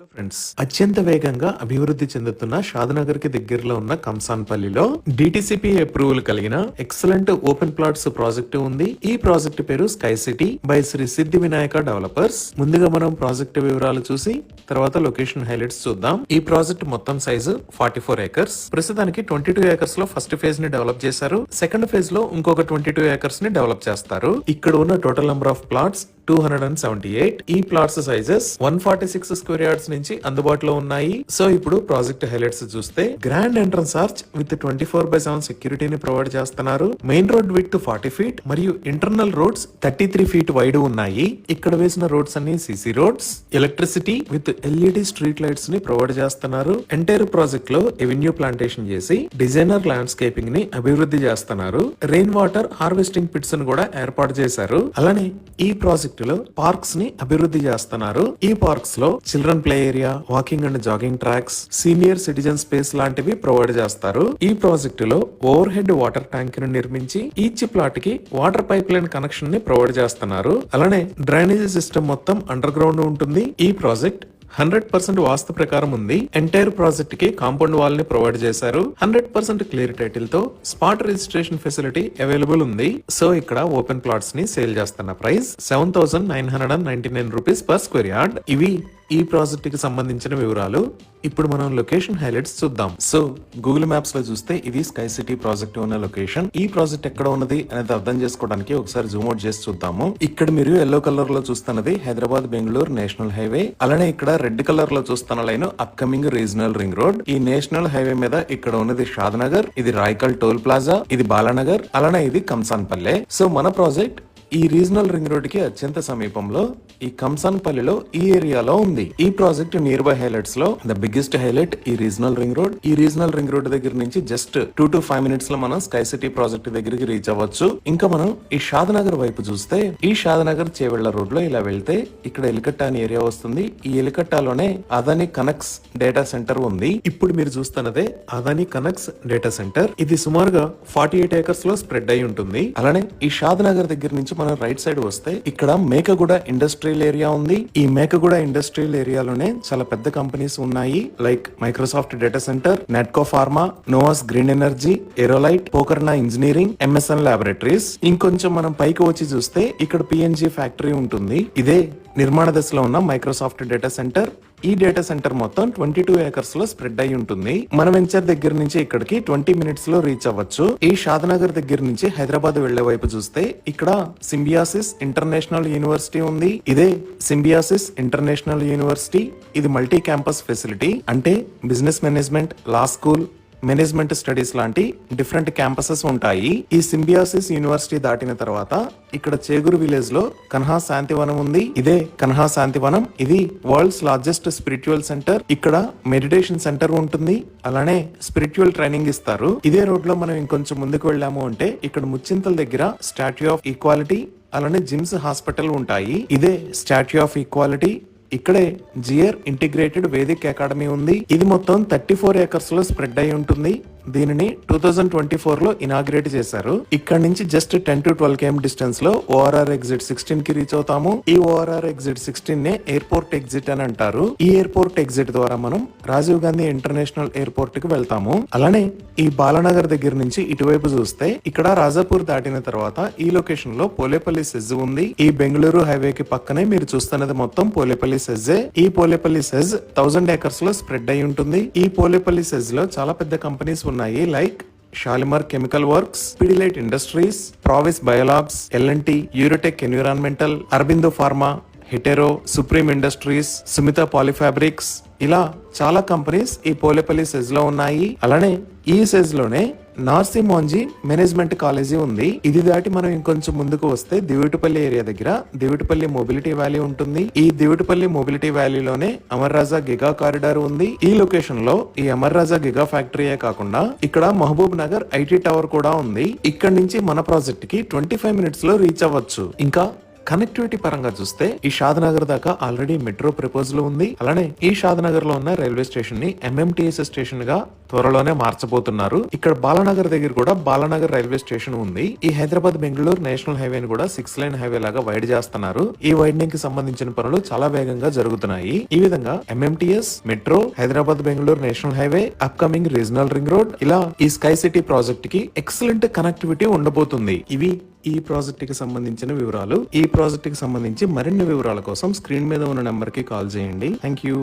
Hello friends, అత్యంత వేగంగా అభివృద్ధి చెందుతున్న షాద్నగర్ కి దగ్గరలో ఉన్న కంసాన్పల్లిలో డిటిసిపి అప్రూవల్ కలిగిన ఎక్సలెంట్ ఓపెన్ ప్లాట్స్ ప్రాజెక్టు ఉంది. ఈ ప్రాజెక్ట్ పేరు sky city by Shri Siddhi Vinayaka developers. ముందుగా మనం ప్రాజెక్ట్ వివరాలు చూసి తర్వాత లొకేషన్ హైలైట్స్ చూద్దాం. ఈ ప్రాజెక్ట్ మొత్తం సైజు 44 ఏకర్స్. ప్రస్తుతానికి 22 ఏకర్స్ లో ఫస్ట్ ఫేజ్ ని డెవలప్ చేశారు. సెకండ్ ఫేజ్ లో ఇంకొక 22 ఏకర్స్ ని డెవలప్ చేస్తారు. ఇక్కడ ఉన్న టోటల్ నెంబర్ ఆఫ్ ప్లాట్స్ 278. ఈ ప్లాట్స్ సైజెస్ 146 స్క్వేర్ యార్డ్స్ నుంచి అందుబాటులో ఉన్నాయి. సో ఇప్పుడు ప్రాజెక్ట్ హైలైట్స్ చూస్తే గ్రాండ్ ఎంట్రన్స్ ఆర్చ్ విత్ 24/7 సెక్యూరిటీని ప్రొవైడ్ చేస్తున్నారు. మెయిన్ రోడ్ విడ్త్ 40 ఫీట్ మరియు ఇంటర్నల్ రోడ్స్ 33 ఫీట్ వైడ్ ఉన్నాయి. ఇక్కడ వేసిన రోడ్స్ అన్ని CC roads. Electricity with LED street lights ని ప్రొవైడ్ చేస్తున్నారు. ఎంటైర్ ప్రాజెక్ట్ లో ఎవెన్యూ ప్లాంటేషన్ చేసి డిజైనర్ ల్యాండ్స్కేపింగ్ ని అభివృద్ధి చేస్తున్నారు. రెయిన్ వాటర్ హార్వెస్టింగ్ పిట్స్ ను కూడా ఏర్పాటు చేశారు. అలానే ఈ ప్రాజెక్ట్ లో పార్క్స్ ని అభివృద్ధి చేస్తున్నారు. ఈ పార్క్స్ లో children play area, walking and jogging tracks, senior citizen space లాంటివి ప్రొవైడ్ చేస్తారు. ఈ ప్రాజెక్టు లో ఓవర్ హెడ్ వాటర్ ట్యాంక్ ను నిర్మించి ఈచ్ ప్లాట్ కి వాటర్ పైప్ లైన్ కనెక్షన్ ని ప్రొవైడ్ చేస్తున్నారు. అలానే డ్రైనేజ్ సిస్టమ్ మొత్తం అండర్ గ్రౌండ్ ఉంటుంది. ఈ ప్రాజెక్ట్ 100% వాస్తు ప్రకారం ఉంది. ఎంటైర్ ప్రాజెక్ట్ కి కాంపౌండ్ వాల్ ని ప్రొవైడ్ చేశారు. 100% క్లియర్ టైటిల్ తో స్పాట్ రిజిస్ట్రేషన్ ఫెసిలిటీ అవైలబుల్ ఉంది. సో ఇక్కడ ఓపెన్ ప్లాట్స్ ని సేల్ చేస్తున్న price 7,999 rupees per square yard. ఇవి ఈ ప్రాజెక్ట్ కి సంబంధించిన వివరాలు. ఇప్పుడు మనం లొకేషన్ హైలైట్స్ చూద్దాం. సో గూగుల్ మ్యాప్స్ లో చూస్తే ఇది స్కై సిటీ ప్రాజెక్ట్ ఉన్న లొకేషన్. ఈ ప్రాజెక్ట్ ఎక్కడ ఉన్నది అనేది అర్థం చేసుకోవడానికి ఒకసారి జూమ్ అవుట్ చేసి చూద్దాము. ఇక్కడ మీరు ఎల్లో కలర్ లో చూస్తున్నది హైదరాబాద్ బెంగళూరు నేషనల్ హైవే. అలానే ఇక్కడ రెడ్ కలర్ లో చూస్తున్న line upcoming regional ring road. ఈ నేషనల్ హైవే మీద ఇక్కడ ఉన్నది షాద్నగర్, ఇది రాయకల్ టోల్ ప్లాజా, ఇది బాలానగర్, అలానే ఇది కంసాన్పల్లె. సో మన ప్రాజెక్ట్ ఈ రీజనల్ రింగ్ రోడ్ కి అత్యంత సమీపంలో ఈ కంసాన్పల్లిలో ఈ ఏరియాలో ఉంది. ఈ ప్రాజెక్ట్ నియర్ బై హైలైట్స్ లో ద బిగ్గెస్ట్ హైలైట్ ఈ రీజనల్ రింగ్ రోడ్. ఈ రీజనల్ రింగ్ రోడ్ దగ్గర నుంచి జస్ట్ 2 to 5 minutes లో మనం స్కై సిటీ ప్రాజెక్ట్ దగ్గరికి రీచ్ అవ్వచ్చు. ఇంకా మనం ఈ షాద్నగర్ వైపు చూస్తే ఈ షాద్నగర్ చేవెళ్ల రోడ్ లో ఇలా వెళ్తే ఇక్కడ ఎలికట్టా అనే ఏరియా వస్తుంది. ఈ ఎలికట్టాలోనే అదాని కనెక్స్ డేటా సెంటర్ ఉంది. ఇప్పుడు మీరు చూస్తున్నదే అదాని కనెక్స్ డేటా సెంటర్. ఇది సుమారుగా 48 ఏకర్స్ లో స్ప్రెడ్ అయి ఉంటుంది. అలానే ఈ షాద్నగర్ దగ్గర నుంచి మనం రైట్ సైడ్ వస్తే ఇక్కడ మేకగూడ ఇండస్ట్రియల్ ఏరియా ఉంది. ఈ మేకగూడ ఇండస్ట్రియల్ ఏరియాలోనే చాలా పెద్ద కంపెనీస్ ఉన్నాయి. Like Microsoft data centre, Natco pharma, Novus green energy, Aerolite, Pokarna engineering, MSN laboratories. ఇంకొంచెం మనం పైకి వచ్చి చూస్తే ఇక్కడ పిఎన్జి ఫ్యాక్టరీ ఉంటుంది. ఇదే నిర్మాణ దశలో ఉన్న మైక్రోసాఫ్ట్ డేటా సెంటర్. ఈ డేటా సెంటర్ మొత్తం 22 ఏకర్స్ లో స్ప్రెడ్ అయి ఉంటుంది. మన వెంచర్ దగ్గర నుంచి ఇక్కడికి 20 minutes లో రీచ్ అవ్వచ్చు. ఈ షాద్నగర్ దగ్గర నుంచి హైదరాబాద్ వెళ్లే వైపు చూస్తే ఇక్కడ సింబియాసిస్ ఇంటర్నేషనల్ యూనివర్సిటీ ఉంది. ఇదే సింబియాసిస్ ఇంటర్నేషనల్ యూనివర్సిటీ. ఇది మల్టీ క్యాంపస్ ఫెసిలిటీ. అంటే బిజినెస్ మేనేజ్మెంట్, లా స్కూల్, మేనేజ్మెంట్ స్టడీస్ లాంటి డిఫరెంట్ క్యాంపసెస్ ఉంటాయి. ఈ సింబియాసిస్ యూనివర్సిటీ దాటిన తర్వాత ఇక్కడ చేగూరు విలేజ్ లో కన్హా శాంతివనం ఉంది. ఇదే కన్హా శాంతివనం. ఇది వరల్డ్స్ లార్జెస్ట్ స్పిరిచువల్ సెంటర్. ఇక్కడ మెడిటేషన్ సెంటర్ ఉంటుంది. అలానే స్పిరిచువల్ ట్రైనింగ్ ఇస్తారు. ఇదే రోడ్ లో మనం ఇంకొంచెం ముందుకు వెళ్ళాము అంటే ఇక్కడ ముచ్చింతల దగ్గర స్టాట్యూ ఆఫ్ ఈక్వాలిటీ, అలానే జిమ్స్, హాస్పిటల్ ఉంటాయి. ఇదే స్టాట్యూ ఆఫ్ ఈక్వాలిటీ. ఇక్కడే జియర్ ఇంటిగ్రేటెడ్ వేదిక్ అకాడమీ ఉంది. ఇది మొత్తం 34 ఏకర్స్ లో స్ప్రెడ్ అయి ఉంటుంది. దీనిని 2024 లో ఇనాగ్రేట్ చేశారు. ఇక్కడ నుంచి జస్ట్ 10 to 12 km డిస్టెన్స్ లో ఓఆర్ఆర్ ఎగ్జిట్ 16 కి రీచ్ అవుతాము. ఈ ఓఆర్ఆర్ ఎగ్జిట్ 16 నే ఎయిర్పోర్ట్ ఎగ్జిట్ అని అంటారు. ఈ ఎయిర్పోర్ట్ ఎగ్జిట్ ద్వారా మనం రాజీవ్ గాంధీ ఇంటర్నేషనల్ ఎయిర్పోర్ట్ కి వెళ్తాము. అలానే ఈ బాలానగర్ దగ్గర నుంచి ఇటువైపు చూస్తే ఇక్కడ రాజాపూర్ దాటిన తర్వాత ఈ లొకేషన్ లో పోలేపల్లి సెజ్ ఉంది. ఈ బెంగళూరు హైవే కి పక్కనే మీరు చూస్తున్నది మొత్తం పోలేపల్లి సెజ్జే. ఈ పోలేపల్లి సెజ్ 1000 ఏకర్స్ లో స్ప్రెడ్ అయి ఉంటుంది. ఈ పోలేపల్లి సెజ్ లో చాలా పెద్ద కంపెనీస్ ఉన్నాయి. Like Shalimar chemical works, Pidilite industries, Pravis Biolabs, LNT, Eurotech environmental, Aurobindo pharma, Hetero, Supreme industries, Sumita polyfabrics, ఇలా చాలా కంపెనీస్ ఈ పోలేపల్లి సెజ్ లో ఉన్నాయి. అలానే ఈ సెజ్ లోనే నార్సీ మోంజీ మేనేజ్మెంట్ కాలేజీ ఉంది. ఇది దాటి మనం ఇంకొంచెం ముందుకు వస్తే దివిటిపల్లి ఏరియా దగ్గర దివిటిపల్లి మొబిలిటీ వ్యాలీ ఉంటుంది. ఈ దివిటిపల్లి మొబిలిటీ వ్యాలీలోనే అమర్ రాజా గిగా కారిడార్ ఉంది. ఈ లొకేషన్ లో ఈ అమర్ రాజా గిగా ఫ్యాక్టరీయే కాకుండా ఇక్కడ మహబూబ్ నగర్ ఐటీ టవర్ కూడా ఉంది. ఇక్కడ నుంచి మన ప్రాజెక్ట్ కి 25 minutes లో రీచ్ అవ్వచ్చు. ఇంకా కనెక్టివిటీ పరంగా చూస్తే ఈ షాద్నగర్ దాకా ఆల్రెడీ మెట్రో ప్రపోజల్ ఉంది. అలానే ఈ షాద్నగర్ లో ఉన్న రైల్వే స్టేషన్ ని ఎంఎంటీఎస్ స్టేషన్ గా త్వరలోనే మార్చబోతున్నారు. ఇక్కడ బాలానగర్ దగ్గర కూడా బాలానగర్ రైల్వే స్టేషన్ ఉంది. ఈ హైదరాబాద్ బెంగళూరు నేషనల్ హైవేని కూడా 6 లైన్ హైవే లాగా వైడ్ చేస్తున్నారు. ఈ వైడనింగ్ కి సంబంధించిన పనులు చాలా వేగంగా జరుగుతున్నాయి. ఈ విధంగా MMTS, metro, Hyderabad Bengaluru national highway, upcoming regional ring road, ఇలా ఈ స్కై సిటీ ప్రాజెక్ట్ కి ఎక్సలెంట్ కనెక్టివిటీ ఉండబోతుంది. ఇవి ఈ ప్రాజెక్ట్ కి సంబంధించిన వివరాలు. ఈ ప్రాజెక్ట్ కి సంబంధించి మరిన్ని వివరాల కోసం స్క్రీన్ మీద ఉన్న నెంబర్ కి కాల్ చేయండి. Thank you.